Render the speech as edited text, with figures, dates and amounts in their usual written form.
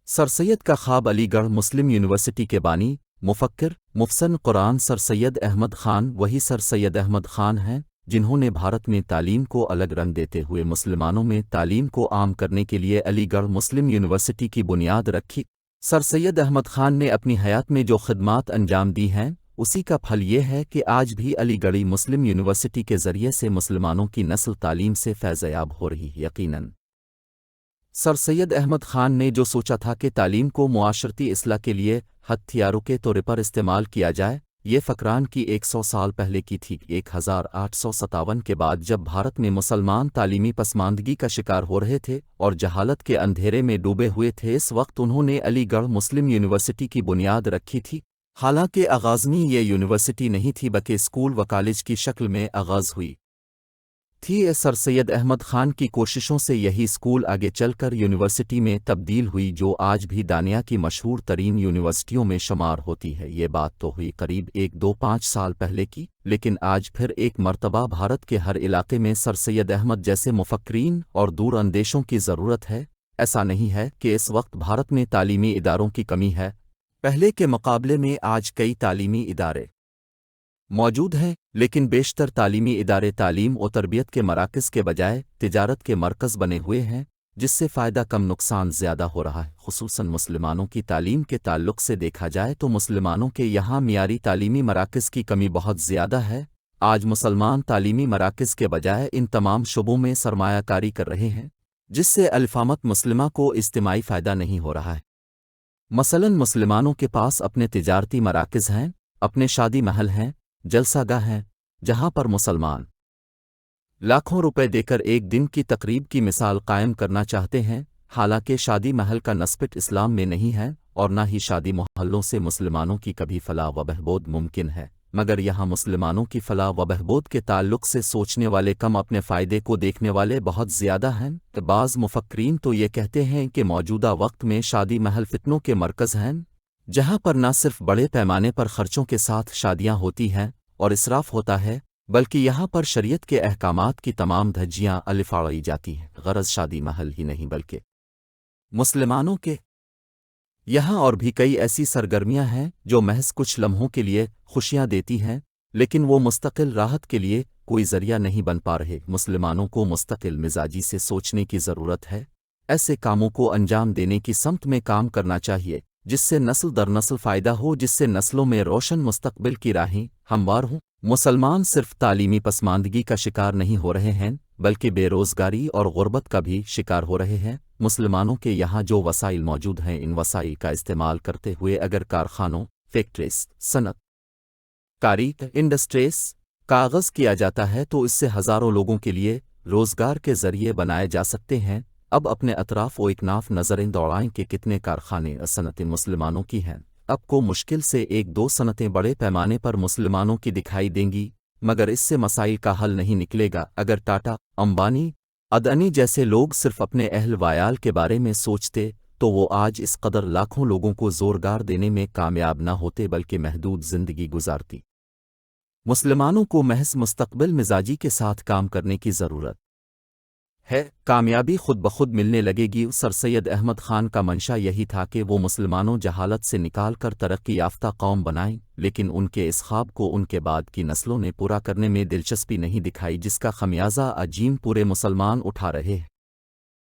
سر سید کا خواب علی گڑھ مسلم یونیورسٹی کے بانی مفکر مفسر قرآن سر سید احمد خان وہی سر سید احمد خان ہیں جنہوں نے بھارت میں تعلیم کو الگ رنگ دیتے ہوئے مسلمانوں میں تعلیم کو عام کرنے کے لیے علی گڑھ مسلم یونیورسٹی کی بنیاد رکھی۔ سر سید احمد خان نے اپنی حیات میں جو خدمات انجام دی ہیں اسی کا پھل یہ ہے کہ آج بھی علی گڑھی مسلم یونیورسٹی کے ذریعے سے مسلمانوں کی نسل تعلیم سے فیض یاب ہو رہی ہے۔ یقیناً سر سید احمد خان نے جو سوچا تھا کہ تعلیم کو معاشرتی اصلاح کے لیے ہتھیاروں کے طور پر استعمال کیا جائے، یہ فکران کی 100 سال پہلے کی تھی۔ 1857 کے بعد جب بھارت میں مسلمان تعلیمی پسماندگی کا شکار ہو رہے تھے اور جہالت کے اندھیرے میں ڈوبے ہوئے تھے، اس وقت انہوں نے علی گڑھ مسلم یونیورسٹی کی بنیاد رکھی تھی۔ حالانکہ آغاز میں یہ یونیورسٹی نہیں تھی بلکہ اسکول و کالج کی شکل میں آغاز ہوئی تھی۔ سر سید احمد خان کی کوششوں سے یہی اسکول آگے چل کر یونیورسٹی میں تبدیل ہوئی جو آج بھی دنیا کی مشہور ترین یونیورسٹیوں میں شمار ہوتی ہے۔ یہ بات تو ہوئی قریب 1-2-5 سال پہلے کی، لیکن آج پھر ایک مرتبہ بھارت کے ہر علاقے میں سر سید احمد جیسے مفکرین اور دور اندیشوں کی ضرورت ہے۔ ایسا نہیں ہے کہ اس وقت بھارت میں تعلیمی اداروں کی کمی ہے، پہلے کے مقابلے میں آج کئی تعلیمی ادارے موجود ہیں، لیکن بیشتر تعلیمی ادارے تعلیم و تربیت کے مراکز کے بجائے تجارت کے مرکز بنے ہوئے ہیں، جس سے فائدہ کم نقصان زیادہ ہو رہا ہے۔ خصوصاً مسلمانوں کی تعلیم کے تعلق سے دیکھا جائے تو مسلمانوں کے یہاں معیاری تعلیمی مراکز کی کمی بہت زیادہ ہے۔ آج مسلمان تعلیمی مراکز کے بجائے ان تمام شعبوں میں سرمایہ کاری کر رہے ہیں، جس سے الفامت مسلمہ کو اجتماعی فائدہ نہیں ہو رہا ہے۔ مثلاً مسلمانوں کے پاس اپنے تجارتی مراکز ہیں، اپنے شادی محل ہیں، جلسہ گاہ ہیں، جہاں پر مسلمان لاکھوں روپے دے کر ایک دن کی تقریب کی مثال قائم کرنا چاہتے ہیں۔ حالانکہ شادی محل کا نسبت اسلام میں نہیں ہے اور نہ ہی شادی محلوں سے مسلمانوں کی کبھی فلاح و بہبود ممکن ہے، مگر یہاں مسلمانوں کی فلاح و بہبود کے تعلق سے سوچنے والے کم، اپنے فائدے کو دیکھنے والے بہت زیادہ ہیں۔ بعض مفکرین تو یہ کہتے ہیں کہ موجودہ وقت میں شادی محل فتنوں کے مرکز ہیں، جہاں پر نہ صرف بڑے پیمانے پر خرچوں کے ساتھ شادیاں ہوتی ہیں اور اسراف ہوتا ہے، بلکہ یہاں پر شریعت کے احکامات کی تمام دھجیاں الفاڑی جاتی ہیں۔ غرض شادی محل ہی نہیں بلکہ مسلمانوں کے یہاں اور بھی کئی ایسی سرگرمیاں ہیں جو محض کچھ لمحوں کے لیے خوشیاں دیتی ہیں، لیکن وہ مستقل راحت کے لیے کوئی ذریعہ نہیں بن پا رہے۔ مسلمانوں کو مستقل مزاجی سے سوچنے کی ضرورت ہے، ایسے کاموں کو انجام دینے کی سمت میں کام کرنا چاہیے جس سے نسل در نسل فائدہ ہو، جس سے نسلوں میں روشن مستقبل کی راہیں ہموار ہوں۔ مسلمان صرف تعلیمی پسماندگی کا شکار نہیں ہو رہے ہیں بلکہ بے روزگاری اور غربت کا بھی شکار ہو رہے ہیں۔ مسلمانوں کے یہاں جو وسائل موجود ہیں، ان وسائل کا استعمال کرتے ہوئے اگر کارخانوں، فیکٹریز، صنعت کاری، انڈسٹریز کاغذ کیا جاتا ہے تو اس سے ہزاروں لوگوں کے لیے روزگار کے ذریعے بنائے جا سکتے ہیں۔ اب اپنے اطراف و اکناف نظریں دوڑائیں کہ کتنے کارخانے اور صنعتیں مسلمانوں کی ہیں۔ اب کو مشکل سے 1-2 صنعتیں بڑے پیمانے پر مسلمانوں کی دکھائی دیں گی، مگر اس سے مسائل کا حل نہیں نکلے گا۔ اگر ٹاٹا، امبانی، اڈانی جیسے لوگ صرف اپنے اہل وعیال کے بارے میں سوچتے تو وہ آج اس قدر لاکھوں لوگوں کو روزگار دینے میں کامیاب نہ ہوتے بلکہ محدود زندگی گزارتی۔ مسلمانوں کو محض مستقبل مزاجی کے ساتھ کام کرنے کی ضرورت ہے، کامیابی خود بخود ملنے لگے گی۔ سر سید احمد خان کا منشا یہی تھا کہ وہ مسلمانوں جہالت سے نکال کر ترقی یافتہ قوم بنائیں، لیکن ان کے اس خواب کو ان کے بعد کی نسلوں نے پورا کرنے میں دلچسپی نہیں دکھائی، جس کا خمیازہ عجیم پورے مسلمان اٹھا رہے ہیں۔